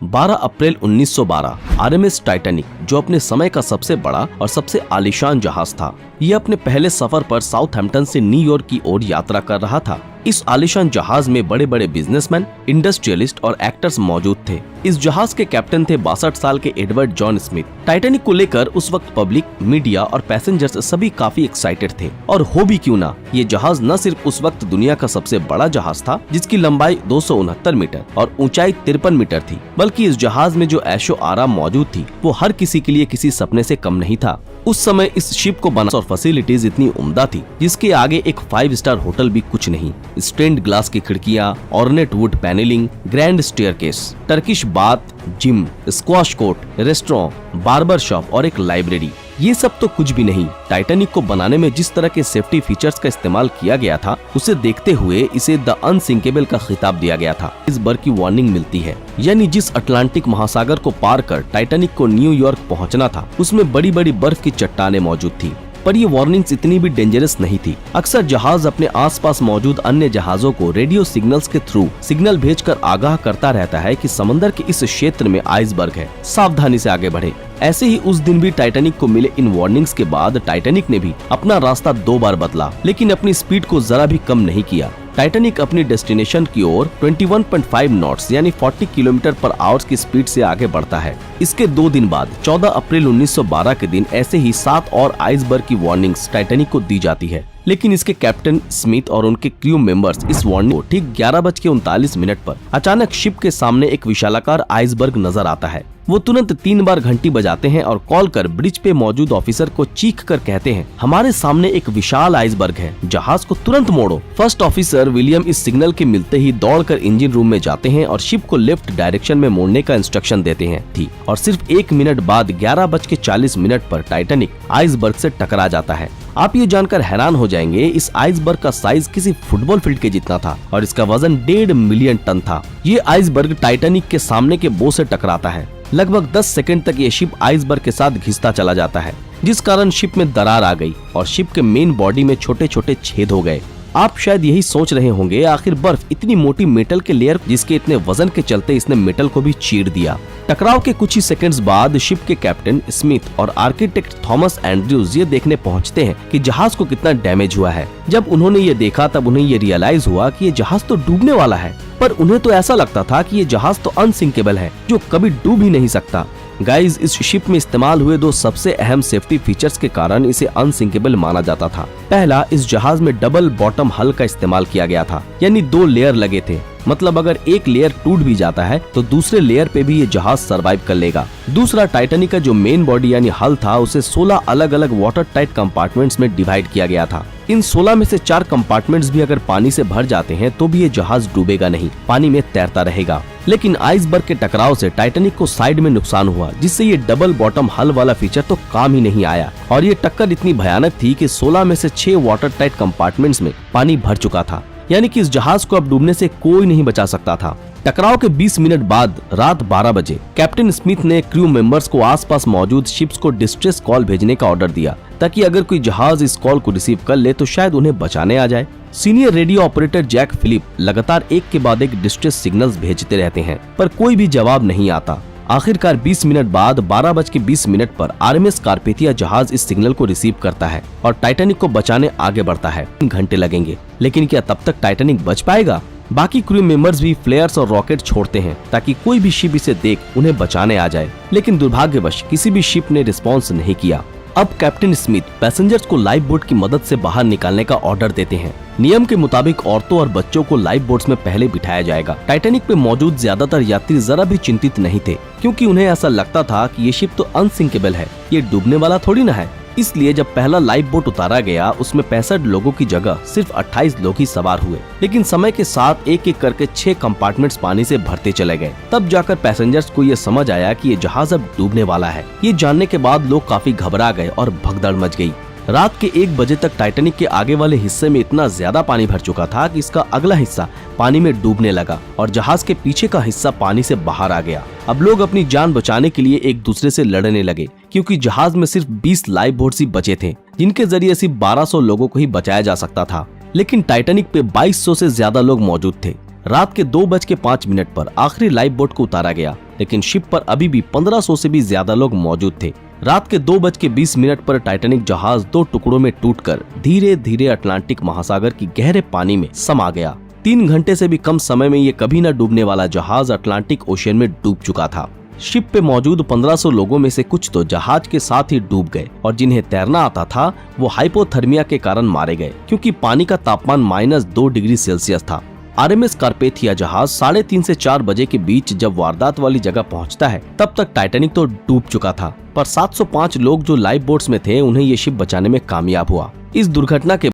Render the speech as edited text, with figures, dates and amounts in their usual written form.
12 अप्रैल 1912 RMS Titanic, जो अपने समय का सबसे बड़ा और सबसे आलीशान जहाज था, ये अपने पहले सफर पर साउथहैम्पटन से न्यूयॉर्क की ओर यात्रा कर रहा था। इस आलीशान जहाज में बड़े बड़े बिजनेसमैन, इंडस्ट्रियलिस्ट और एक्टर्स मौजूद थे। इस जहाज के कैप्टन थे 62 साल के एडवर्ड जॉन स्मिथ। टाइटैनिक को लेकर उस वक्त पब्लिक, मीडिया और पैसेंजर्स सभी काफी एक्साइटेड थे। और हो भी क्यों ना, ये जहाज न सिर्फ उस वक्त दुनिया का सबसे बड़ा जहाज था, जिसकी लंबाई 269 मीटर और ऊंचाई 53 मीटर थी, बल्कि इस जहाज में जो ऐशो आराम मौजूद थी वो हर किसी के लिए किसी सपने से कम नहीं था। उस समय इस शिप को बनाने और फैसिलिटीज इतनी उम्दा थी जिसके आगे एक 5 स्टार होटल भी कुछ नहीं। स्टेन्ड ग्लास की खिड़कियां, ornate wood panelling, grand staircase, Turkish bath, gym, squash court, restaurant, barber shop और एक लाइब्रेरी, ये सब तो कुछ भी नहीं। टाइटैनिक को बनाने में जिस तरह के सेफ्टी फीचर्स का इस्तेमाल किया गया था, उसे देखते हुए इसे द अनसिंकेबल का खिताब दिया गया था। इस बार की वार्निंग मिलती है, यानी जिस अटलांटिक महासागर को पार कर टाइटैनिक को न्यूयॉर्क पहुंचना था, उसमें बड़ी बड़ी बर्फ की चट्टानें मौजूद थी। पर ये वार्निंग्स इतनी भी डेंजरस नहीं थी। अक्सर जहाज अपने आसपास मौजूद अन्य जहाजों को रेडियो सिग्नल्स के थ्रू सिग्नल भेजकर आगाह करता रहता है कि समंदर के इस क्षेत्र में आइसबर्ग है, सावधानी से आगे बढ़े। ऐसे ही उस दिन भी टाइटैनिक को मिले इन वार्निंग्स के बाद टाइटैनिक ने भी अपना रास्ता 2 बार बदला, लेकिन अपनी स्पीड को जरा भी कम नहीं किया। टाइटैनिक अपनी डेस्टिनेशन की ओर 21.5 नॉट्स यानी 40 किलोमीटर पर आवर्स की स्पीड से आगे बढ़ता है। इसके 2 दिन बाद 14 अप्रैल 1912 के दिन ऐसे ही 7 और आइसबर्ग की वार्निंग्स टाइटैनिक को दी जाती है, लेकिन इसके कैप्टन स्मिथ और उनके क्रू मेंबर्स इस वार्निंग को ठीक 11:39 पर अचानक शिप के सामने एक विशालाकार आइसबर्ग नजर आता है। वो तुरंत 3 बार घंटी बजाते हैं और कॉल कर ब्रिज पे मौजूद ऑफिसर को चीख कर कहते हैं, हमारे सामने एक विशाल आइसबर्ग है, जहाज को तुरंत मोड़ो। फर्स्ट ऑफिसर विलियम इस सिग्नल के मिलते ही दौड़कर इंजन रूम में जाते हैं और शिप को लेफ्ट डायरेक्शन में मोड़ने का इंस्ट्रक्शन देते हैं थी। और सिर्फ 1 मिनट बाद 11:40 पर टाइटैनिक आइसबर्ग से टकरा जाता है। आप ये जानकर हैरान हो जाएंगे, इस आइसबर्ग का साइज किसी फुटबॉल फील्ड के जितना था और इसका वजन 1.5 मिलियन टन था। ये आइसबर्ग टाइटैनिक के सामने के बो से टकराता है। लगभग 10 सेकंड तक ये शिप आइसबर्ग के साथ घिसता चला जाता है, जिस कारण शिप में दरार आ गई और शिप के मेन बॉडी में छोटे छोटे छेद हो गए। आप शायद यही सोच रहे होंगे, आखिर बर्फ इतनी मोटी मेटल के लेयर जिसके इतने वजन के चलते इसने मेटल को भी चीर दिया। टकराव के कुछ ही सेकंड्स बाद शिप के कैप्टन स्मिथ और आर्किटेक्ट थॉमस एंड्रयूज ये देखने पहुंचते हैं कि जहाज को कितना डैमेज हुआ है। जब उन्होंने ये देखा तब उन्हें ये रियलाइज हुआ कि ये जहाज तो डूबने वाला है, पर उन्हें तो ऐसा लगता था कि ये जहाज तो अनसिंकेबल है, जो कभी डूब ही नहीं सकता। गाइज, इस शिप में इस्तेमाल हुए 2 सबसे अहम सेफ्टी फीचर्स के कारण इसे अनसिंकेबल माना जाता था। पहला, इस जहाज में डबल बॉटम हल का इस्तेमाल किया गया था, यानी 2 लेयर लगे थे। मतलब अगर एक लेयर टूट भी जाता है तो दूसरे लेयर पे भी ये जहाज सरवाइव कर लेगा। दूसरा, टाइटैनिक का जो मेन बॉडी यानी हल था, उसे 16 अलग अलग वाटर टाइट कंपार्टमेंट्स में डिवाइड किया गया था। इन 16 में से 4 कंपार्टमेंट्स भी अगर पानी से भर जाते हैं तो भी ये जहाज डूबेगा नहीं, पानी में तैरता रहेगा। लेकिन आइसबर्ग के टकराव से टाइटैनिक को साइड में नुकसान हुआ, जिससे ये डबल बॉटम हल वाला फीचर तो काम ही नहीं आया। और ये टक्कर इतनी भयानक थी कि 16 में से 6 वाटर टाइट कंपार्टमेंट्स में पानी भर चुका था, यानी कि इस जहाज को अब डूबने से कोई नहीं बचा सकता था। टकराव के 20 मिनट बाद रात 12 बजे कैप्टन स्मिथ ने क्रू मेंबर्स को आसपास मौजूद शिप्स को डिस्ट्रेस कॉल भेजने का ऑर्डर दिया, ताकि अगर कोई जहाज इस कॉल को रिसीव कर ले तो शायद उन्हें बचाने आ जाए। Senior radio operator Jack Phillip लगातार एक के बाद एक डिस्ट्रेस सिग्नल्स भेजते रहते हैं, पर कोई भी जवाब नहीं आता। आखिरकार 20 मिनट बाद 12:20 पर आरएमएस कारपेथिया जहाज इस सिग्नल को रिसीव करता है और टाइटैनिक को बचाने आगे बढ़ता है। 3 घंटे लगेंगे, लेकिन क्या तब तक टाइटैनिक बच पाएगा? बाकी क्रू मेंबर्स भी फ्लेयर्स और रॉकेट छोड़ते हैं ताकि कोई भी शिप इसे देख उन्हें बचाने आ जाए, लेकिन दुर्भाग्यवश किसी भी शिप ने रिस्पॉन्स नहीं किया। अब कैप्टन स्मिथ पैसेंजर्स को लाइफ बोट की मदद से बाहर निकालने का ऑर्डर देते हैं। नियम के मुताबिक औरतों और बच्चों को लाइफ बोट्स में पहले बिठाया जाएगा। टाइटैनिक पे मौजूद ज्यादातर यात्री जरा भी चिंतित नहीं थे, क्योंकि उन्हें ऐसा लगता था कि ये शिप तो अनसिंकेबल है, ये डूबने वाला थोड़ी ना है। इसलिए जब पहला लाइफ बोट उतारा गया, उसमें 65 लोगों की जगह सिर्फ 28 लोग ही सवार हुए। लेकिन समय के साथ एक एक करके 6 कंपार्टमेंट्स पानी से भरते चले गए। तब जाकर पैसेंजर्स को ये समझ आया कि ये जहाज अब डूबने वाला है। ये जानने के बाद लोग काफी घबरा गए और भगदड़ मच गई। रात के 1 बजे तक टाइटैनिक के आगे वाले हिस्से में इतना ज्यादा पानी भर चुका था कि इसका अगला हिस्सा पानी में डूबने लगा और जहाज के पीछे का हिस्सा पानी से बाहर आ गया। अब लोग अपनी जान बचाने के लिए एक दूसरे से लड़ने लगे, क्योंकि जहाज में सिर्फ 20 लाइफ बोट्स ही बचे थे, जिनके जरिए सिर्फ 1200 लोगों को ही बचाया जा सकता था। लेकिन टाइटैनिक पे 2200 से ज्यादा लोग मौजूद थे। रात के 2:05 पर आखिरी लाइफ बोट को उतारा गया। लेकिन शिप पर अभी भी 1500 से भी ज्यादा लोग मौजूद थे। रात के 2:20 पर टाइटैनिक जहाज 2 टुकड़ों में टूटकर धीरे धीरे अटलांटिक महासागर की गहरे पानी में समा गया। 3 घंटे से भी कम समय में ये कभी न डूबने वाला जहाज अटलांटिक ओशियन में डूब चुका था। शिप पे मौजूद 1500 लोगों में से कुछ तो जहाज के साथ ही डूब गए और जिन्हें तैरना आता था वो हाइपोथर्मिया के कारण मारे गए, क्योंकि पानी का तापमान -2 डिग्री सेल्सियस था। आरएमएस कारपेथिया जहाज 3:30 से 4 बजे के बीच जब वारदात वाली जगह पहुंचता है तब तक टाइटैनिक तो डूब चुका था, पर 705 लोग जो लाइफ बोट्स में थे उन्हें ये शिप बचाने में कामयाब हुआ। इस दुर्घटना के